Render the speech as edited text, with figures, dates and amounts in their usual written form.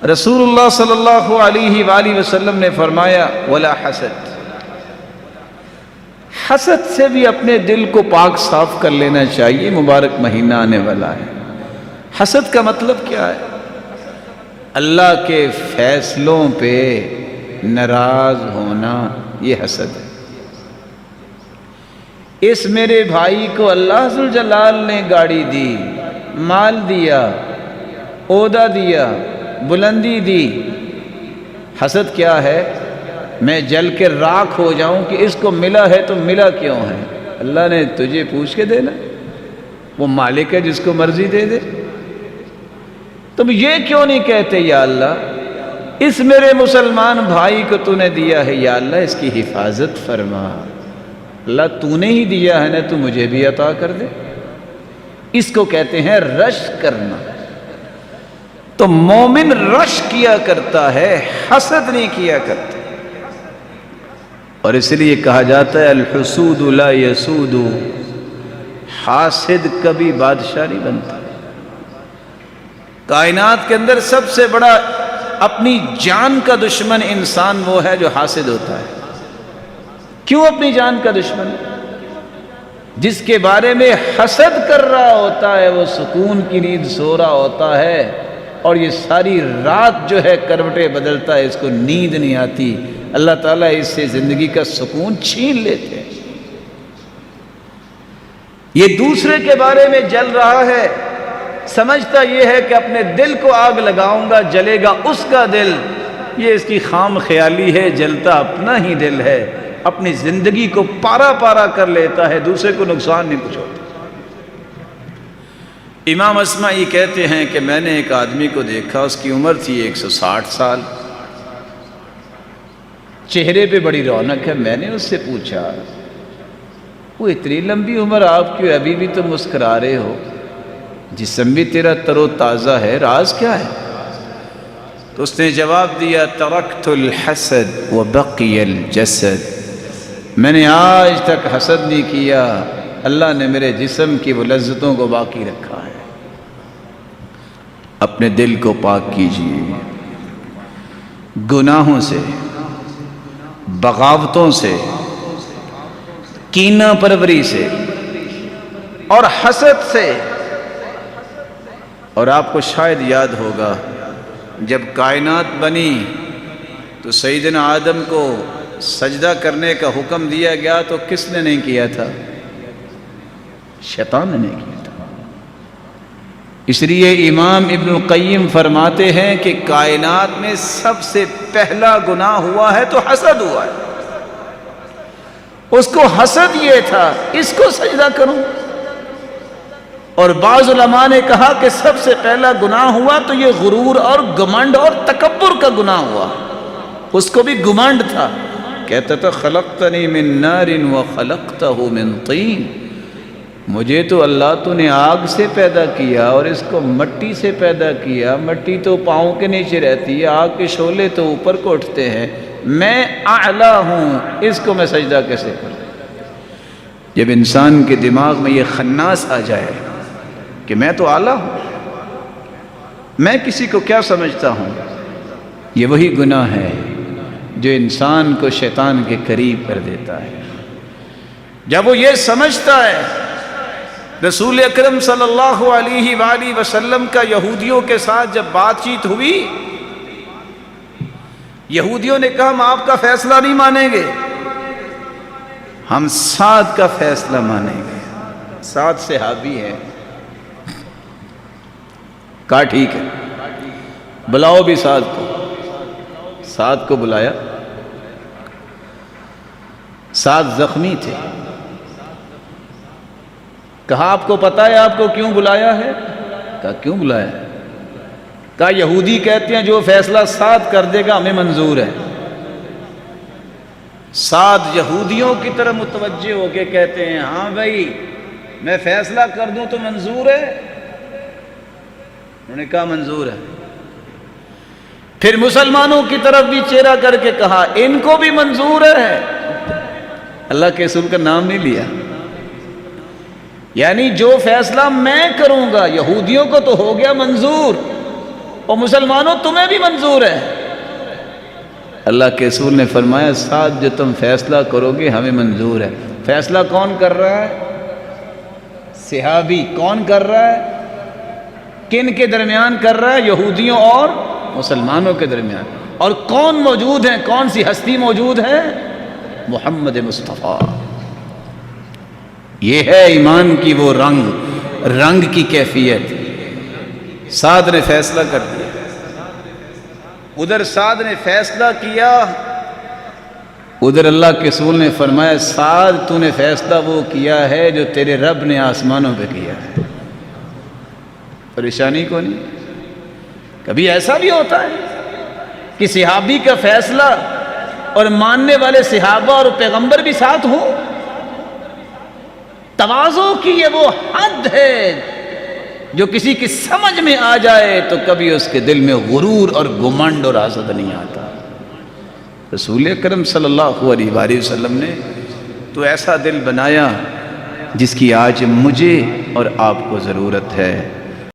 رسول اللہ صلی اللہ علیہ وآلہ وسلم نے فرمایا ولا حسد، حسد سے بھی اپنے دل کو پاک صاف کر لینا چاہیے، مبارک مہینہ آنے والا ہے۔ حسد کا مطلب کیا ہے؟ اللہ کے فیصلوں پہ ناراض ہونا، یہ حسد ہے۔ اس میرے بھائی کو اللہ ذوالجلال نے گاڑی دی، مال دیا، عہدہ دیا، بلندی دی، حسد کیا ہے؟ میں جل کے راکھ ہو جاؤں کہ اس کو ملا ہے تو ملا کیوں ہے؟ اللہ نے تجھے پوچھ کے دینا، وہ مالک ہے جس کو مرضی دے دے۔ تم یہ کیوں نہیں کہتے یا اللہ اس میرے مسلمان بھائی کو تو نے دیا ہے، یا اللہ اس کی حفاظت فرما، اللہ تو نے ہی دیا ہے نا، تو مجھے بھی عطا کر دے۔ اس کو کہتے ہیں رش کرنا۔ تو مومن رش کیا کرتا ہے، حسد نہیں کیا کرتا۔ اور اس لیے کہا جاتا ہے الحسود لا یسود، حاسد کبھی بادشاہ نہیں بنتا۔ کائنات کے اندر سب سے بڑا اپنی جان کا دشمن انسان وہ ہے جو حاسد ہوتا ہے۔ کیوں اپنی جان کا دشمن؟ جس کے بارے میں حسد کر رہا ہوتا ہے وہ سکون کی نیند سو رہا ہوتا ہے، اور یہ ساری رات جو ہے کروٹیں بدلتا ہے، اس کو نیند نہیں آتی۔ اللہ تعالیٰ اس سے زندگی کا سکون چھین لیتے ہیں۔ یہ دوسرے کے بارے میں جل رہا ہے، سمجھتا یہ ہے کہ اپنے دل کو آگ لگاؤں گا جلے گا اس کا دل، یہ اس کی خام خیالی ہے، جلتا اپنا ہی دل ہے۔ اپنی زندگی کو پارا پارا کر لیتا ہے، دوسرے کو نقصان نہیں پہنچاتا۔ امام اصمعی کہتے ہیں کہ میں نے ایک آدمی کو دیکھا، اس کی عمر تھی 160 سال، چہرے پہ بڑی رونق ہے۔ میں نے اس سے پوچھا وہ اتنی لمبی عمر آپ کی، ابھی بھی تو مسکرا رہے ہو، جسم بھی تیرا تر و تازہ ہے، راز کیا ہے؟ تو اس نے جواب دیا ترکت الحسد وبقی الجسد، میں نے آج تک حسد نہیں کیا، اللہ نے میرے جسم کی وہ لذتوں کو باقی رکھا ہے۔ اپنے دل کو پاک کیجیے گناہوں سے، بغاوتوں سے، کینہ پروری سے اور حسد سے۔ اور آپ کو شاید یاد ہوگا جب کائنات بنی تو سیدنا آدم کو سجدہ کرنے کا حکم دیا گیا تو کس نے نہیں کیا تھا؟ شیطان نے نہیں کیا تھا۔ اس لیے امام ابن القیم فرماتے ہیں کہ کائنات میں سب سے پہلا گناہ ہوا ہے تو حسد ہوا ہے۔ اس کو حسد یہ تھا اس کو سجدہ کروں، اور بعض علماء نے کہا کہ سب سے پہلا گناہ ہوا تو یہ غرور اور گمنڈ اور تکبر کا گناہ ہوا۔ اس کو بھی گمنڈ تھا، کہتا تھا خلقتنی من نار وخلقتہ من طین، مجھے تو اللہ تو نے آگ سے پیدا کیا اور اس کو مٹی سے پیدا کیا، مٹی تو پاؤں کے نیچے رہتی ہے، آگ کے شعلے تو اوپر کو اٹھتے ہیں، میں اعلیٰ ہوں، اس کو میں سجدہ کیسے کروں؟ جب انسان کے دماغ میں یہ خناس آ جائے کہ میں تو اعلیٰ ہوں، میں کسی کو کیا سمجھتا ہوں، یہ وہی گناہ ہے جو انسان کو شیطان کے قریب کر دیتا ہے۔ جب وہ یہ سمجھتا ہے، رسول اکرم صلی اللہ علیہ وآلہ وسلم کا یہودیوں کے ساتھ جب بات چیت ہوئی، یہودیوں نے کہا ہم آپ کا فیصلہ نہیں مانیں گے، ہم سعد کا فیصلہ مانیں گے۔ سعد صحابی ہیں، کہا ٹھیک ہے بلاؤ بھی سعد کو۔ سعد کو بلایا، سعد زخمی تھے، کہا آپ کو پتہ ہے آپ کو کیوں بلایا ہے؟ کہا کیوں بلایا ہے؟ کہا یہودی کہتے ہیں جو فیصلہ سعد کر دے گا ہمیں منظور ہے۔ سعد یہودیوں کی طرح متوجہ ہو کے کہتے ہیں ہاں بھائی میں فیصلہ کر دوں تو منظور ہے؟ انہوں نے کہا منظور ہے۔ پھر مسلمانوں کی طرف بھی چہرہ کر کے کہا ان کو بھی منظور ہے۔ اللہ کے رسول کا نام نہیں لیا، یعنی جو فیصلہ میں کروں گا، یہودیوں کو تو ہو گیا منظور، اور مسلمانوں تمہیں بھی منظور ہے۔ اللہ کے رسول نے فرمایا سعد جو تم فیصلہ کرو گے ہمیں منظور ہے۔ فیصلہ کون کر رہا ہے؟ صحابی۔ کون کر رہا ہے؟ کن کے درمیان کر رہا ہے؟ یہودیوں اور مسلمانوں کے درمیان۔ اور کون موجود ہیں؟ کون سی ہستی موجود ہے؟ محمد مصطفیٰ۔ یہ ہے ایمان کی وہ رنگ کی کیفیت۔ سعد نے فیصلہ کر دیا۔ ادھر سعد نے فیصلہ کیا، ادھر اللہ کے رسول نے فرمایا سعد تو نے فیصلہ وہ کیا ہے جو تیرے رب نے آسمانوں پہ کیا ہے۔ پریشانی کو نہیں۔ کبھی ایسا بھی ہوتا ہے کہ صحابی کا فیصلہ اور ماننے والے صحابہ اور پیغمبر بھی ساتھ ہوں۔ تواضع کی یہ وہ حد ہے جو کسی کی سمجھ میں آ جائے تو کبھی اس کے دل میں غرور اور گمنڈ اور حسد نہیں آتا۔ رسول اکرم صلی اللہ علیہ وآلہ وسلم نے تو ایسا دل بنایا جس کی آج مجھے اور آپ کو ضرورت ہے۔